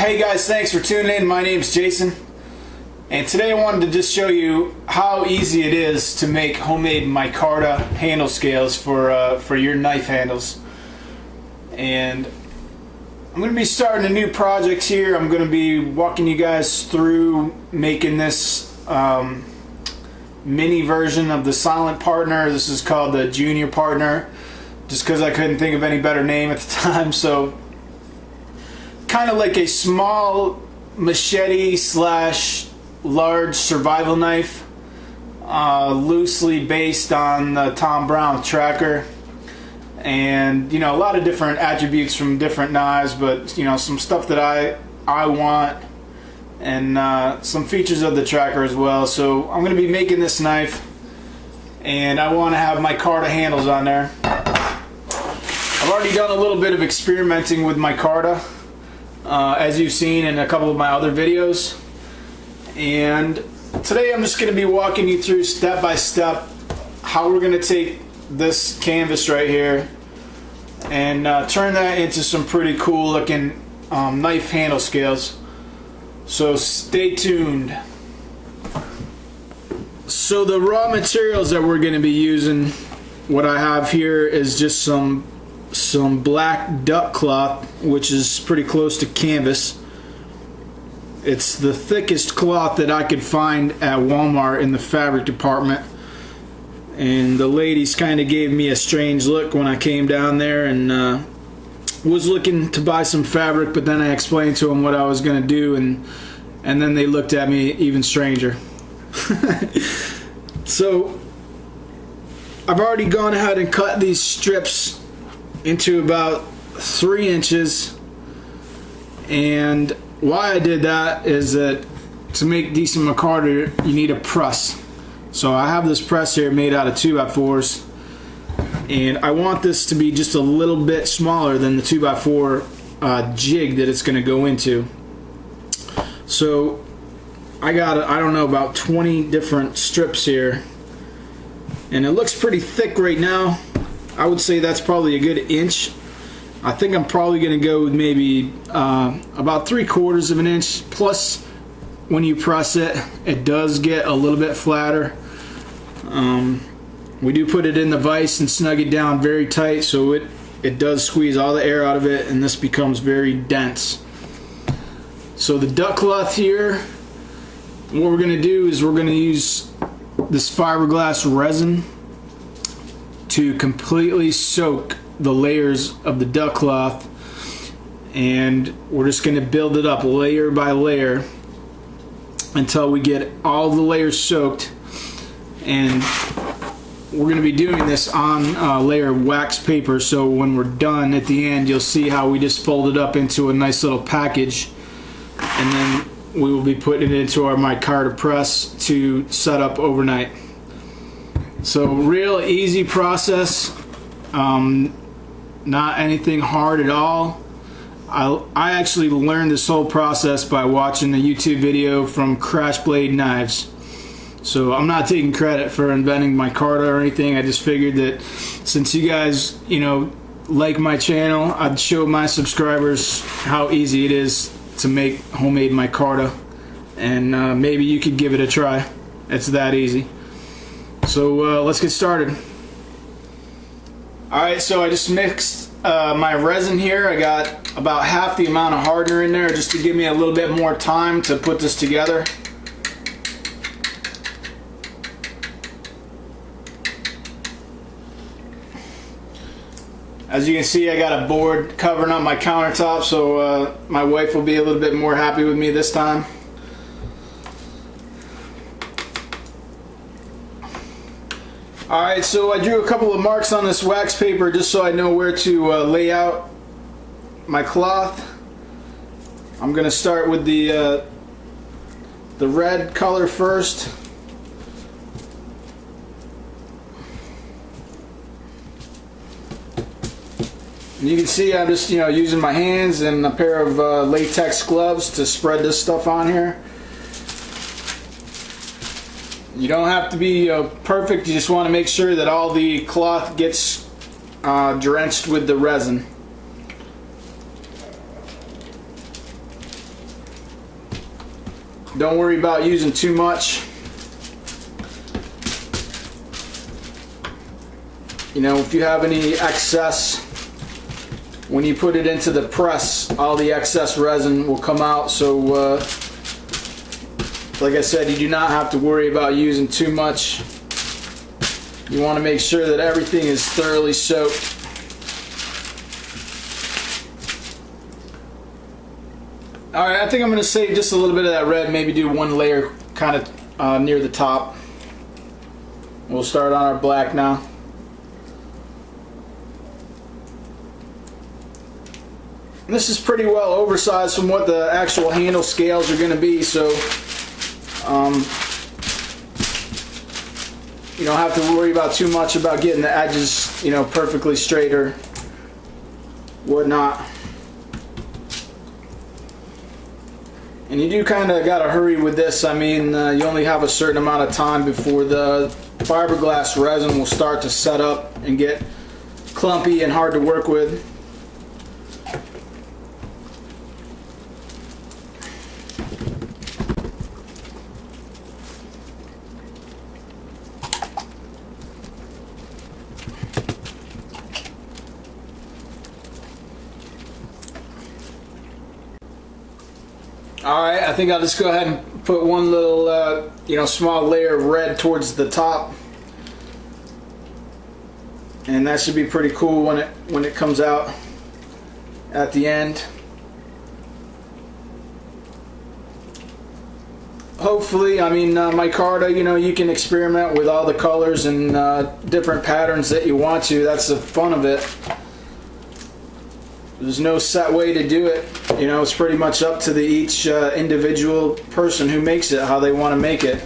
Hey guys, thanks for tuning in. My name's Jason, and today I wanted to just show you how easy it is to make homemade micarta handle scales for your knife handles. And I'm going to be starting a new project here. I'm going to be walking you guys through making this mini version of the silent partner. This is called the junior partner, just because I couldn't think of any better name at the time. So kind of like a small machete slash large survival knife, loosely based on the Tom Brown tracker, and you know, a lot of different attributes from different knives, but you know, some stuff that I want, and some features of the tracker as well. So I'm going to be making this knife, and I want to have micarta handles on there. I've already done a little bit of experimenting with micarta, as you've seen in a couple of my other videos, and today I'm just going to be walking you through step by step how we're going to take this canvas right here and turn that into some pretty cool looking knife handle scales. So stay tuned. So the raw materials that we're going to be using, what I have here is just some black duck cloth, which is pretty close to canvas. It's the thickest cloth that I could find at Walmart in the fabric department, and the ladies kind of gave me a strange look when I came down there and was looking to buy some fabric, but then I explained to them what I was going to do, and then they looked at me even stranger. So I've already gone ahead and cut these strips into about 3 inches, and why I did that is that to make decent micarta you need a press. So I have this press here made out of 2x4s, and I want this to be just a little bit smaller than the 2x4 jig that it's going to go into. So I got, I don't know, about 20 different strips here, and it looks pretty thick right now. I would say that's probably a good inch. I think I'm probably going to go with maybe about 3/4 of an inch. Plus, when you press it, it does get a little bit flatter. We do put it in the vise and snug it down very tight, so it does squeeze all the air out of it, and this becomes very dense. So the duck cloth here, what we're going to do is we're going to use this fiberglass resin to completely soak the layers of the duck cloth, and we're just going to build it up layer by layer until we get all the layers soaked. And we're going to be doing this on a layer of wax paper, so when we're done at the end you'll see how we just fold it up into a nice little package, and then we will be putting it into our micarta press to set up overnight. So real easy process, not anything hard at all. I actually learned this whole process by watching a YouTube video from Crash Blade Knives. So I'm not taking credit for inventing micarta or anything. I just figured that since you guys, you know, like my channel, I'd show my subscribers how easy it is to make homemade micarta, and maybe you could give it a try. It's that easy. So let's get started. Alright, so I just mixed my resin here. I got about half the amount of hardener in there just to give me a little bit more time to put this together. As you can see, I got a board covering up my countertop, so my wife will be a little bit more happy with me this time. Alright, so I drew a couple of marks on this wax paper just so I know where to lay out my cloth. I'm going to start with the red color first. And you can see I'm just, you know, using my hands and a pair of latex gloves to spread this stuff on here. You don't have to be perfect, you just want to make sure that all the cloth gets drenched with the resin. Don't worry about using too much. You know, if you have any excess, when you put it into the press, all the excess resin will come out. So, like I said, you do not have to worry about using too much. You want to make sure that everything is thoroughly soaked. Alright, I think I'm going to save just a little bit of that red, maybe do one layer kind of near the top. We'll start on our black now. And this is pretty well oversized from what the actual handle scales are going to be, so you don't have to worry about too much about getting the edges, you know, perfectly straight or whatnot. And you do kind of got to hurry with this. I mean, you only have a certain amount of time before the fiberglass resin will start to set up and get clumpy and hard to work with. Alright, I think I'll just go ahead and put one little, you know, small layer of red towards the top. And that should be pretty cool when it comes out at the end. Hopefully, I mean, micarta, you know, you can experiment with all the colors and different patterns that you want to. That's the fun of it. There's no set way to do it. You know, it's pretty much up to each individual person who makes it, how they want to make it.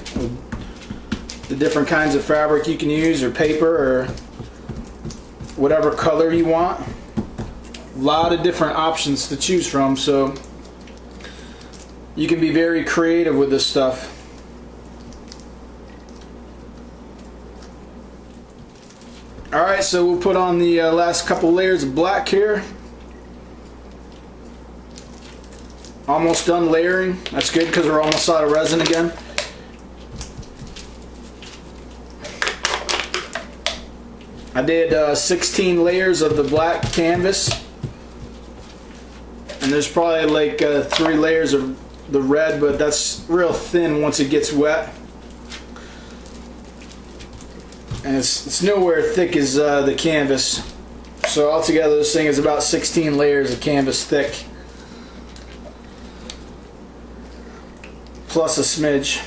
The different kinds of fabric you can use, or paper, or whatever color you want. A lot of different options to choose from, so you can be very creative with this stuff. Alright, so we'll put on the last couple layers of black here. Almost done layering. That's good because we're almost out of resin again. I did 16 layers of the black canvas, and there's probably like 3 layers of the red, but that's real thin once it gets wet, and it's nowhere thick as the canvas. So altogether this thing is about 16 layers of canvas thick, plus a smidge.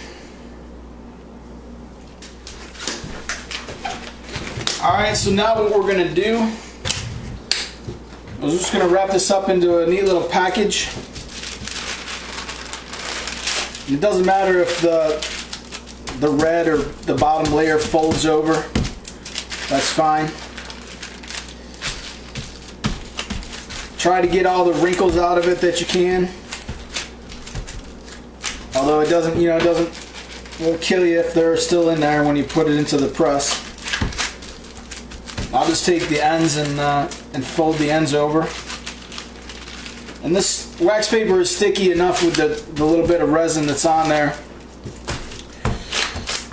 Alright, so now what we're going to do, I'm just going to wrap this up into a neat little package. It doesn't matter if the red or the bottom layer folds over, that's fine. Try to get all the wrinkles out of it that you can. Although it doesn't, you know, won't kill you if they're still in there when you put it into the press. I'll just take the ends and fold the ends over. And this wax paper is sticky enough with the little bit of resin that's on there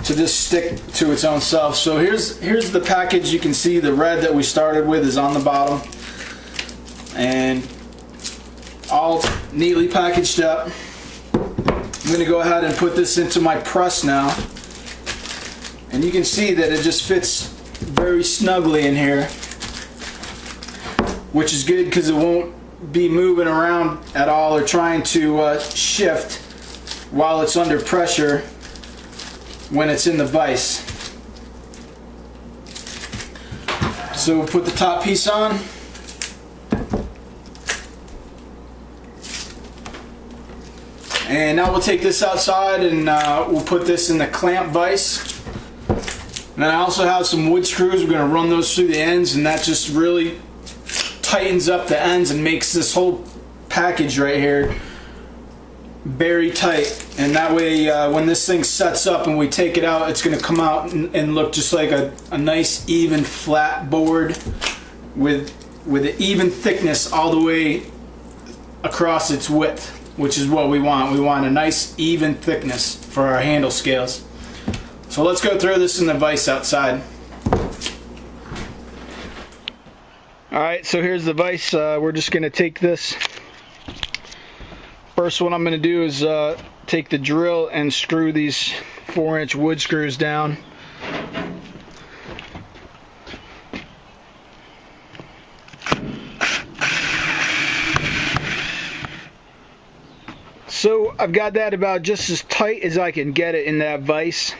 to just stick to its own self. So here's the package. You can see the red that we started with is on the bottom, and all neatly packaged up. I'm going to go ahead and put this into my press now, and you can see that it just fits very snugly in here, which is good because it won't be moving around at all or trying to shift while it's under pressure when it's in the vise. So we'll put the top piece on. And now we'll take this outside and we'll put this in the clamp vise. And I also have some wood screws. We're going to run those through the ends, and that just really tightens up the ends and makes this whole package right here very tight. And that way when this thing sets up and we take it out, it's going to come out and look just like a nice even flat board with an even thickness all the way across its width. which is what we want. We want a nice even thickness for our handle scales. So let's go throw this in the vise outside. Alright, so here's the vise. We're just going to take this. First one I'm going to do is take the drill and screw these 4-inch wood screws down. So I've got that about just as tight as I can get it in that vise.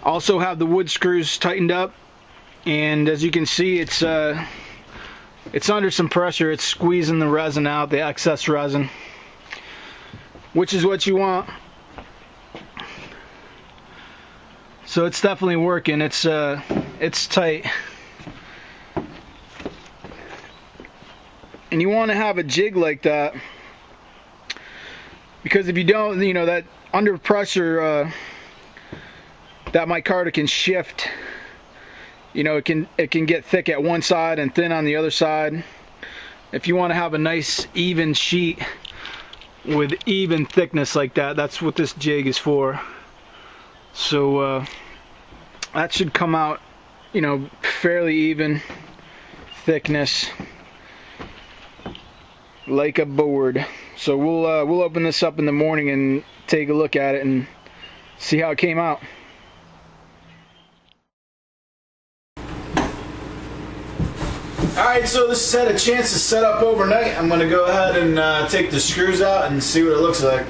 Also have the wood screws tightened up, and as you can see, it's under some pressure. It's squeezing the resin out, the excess resin, which is what you want. So it's definitely working. It's tight. And you want to have a jig like that, because if you don't, you know, that under pressure, that micarta can shift. You know, it can get thick at one side and thin on the other side. If you want to have a nice even sheet with even thickness like that, that's what this jig is for. So that should come out, you know, fairly even thickness, like a board. So we'll open this up in the morning and take a look at it and see how it came out. Alright, so this had a chance to set up overnight. I'm going to go ahead and take the screws out and see what it looks like.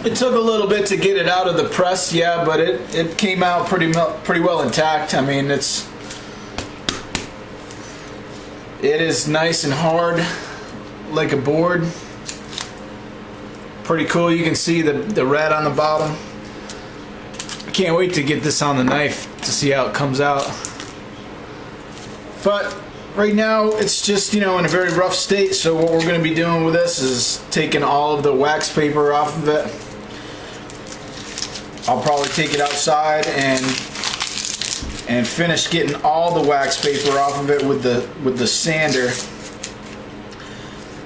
It took a little bit to get it out of the press, yeah, but it came out pretty well intact. I mean, it is nice and hard, like a board. Pretty cool. You can see the red on the bottom. I can't wait to get this on the knife to see how it comes out. But right now it's just, you know, in a very rough state. So what we're going to be doing with this is taking all of the wax paper off of it. I'll probably take it outside and finish getting all the wax paper off of it with the sander.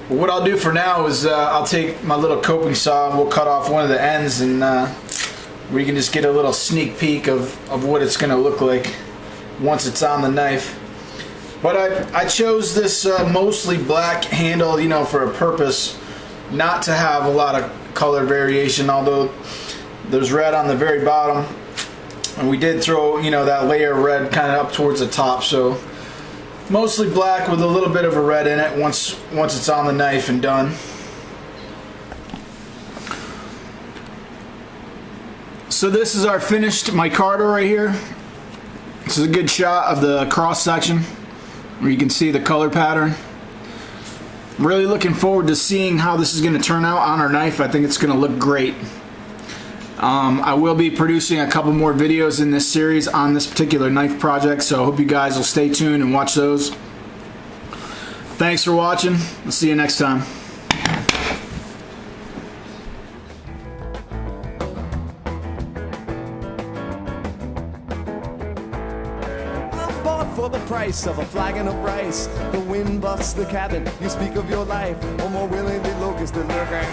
But what I'll do for now is I'll take my little coping saw and we'll cut off one of the ends, and we can just get a little sneak peek of what it's going to look like once it's on the knife. But I chose this mostly black handle, you know, for a purpose, not to have a lot of color variation, although there's red on the very bottom, and we did throw, you know, that layer of red kind of up towards the top. So mostly black with a little bit of a red in it once it's on the knife and done. So this is our finished micarta right here. This is a good shot of the cross section where you can see the color pattern. I'm really looking forward to seeing how this is going to turn out on our knife. I think it's going to look great. I will be producing a couple more videos in this series on this particular knife project, so I hope you guys will stay tuned and watch those. Thanks for watching. I'll see you next time. For the price of a flagon of rice, the wind busts the cabin. You speak of your life, or more willingly locust than lurking.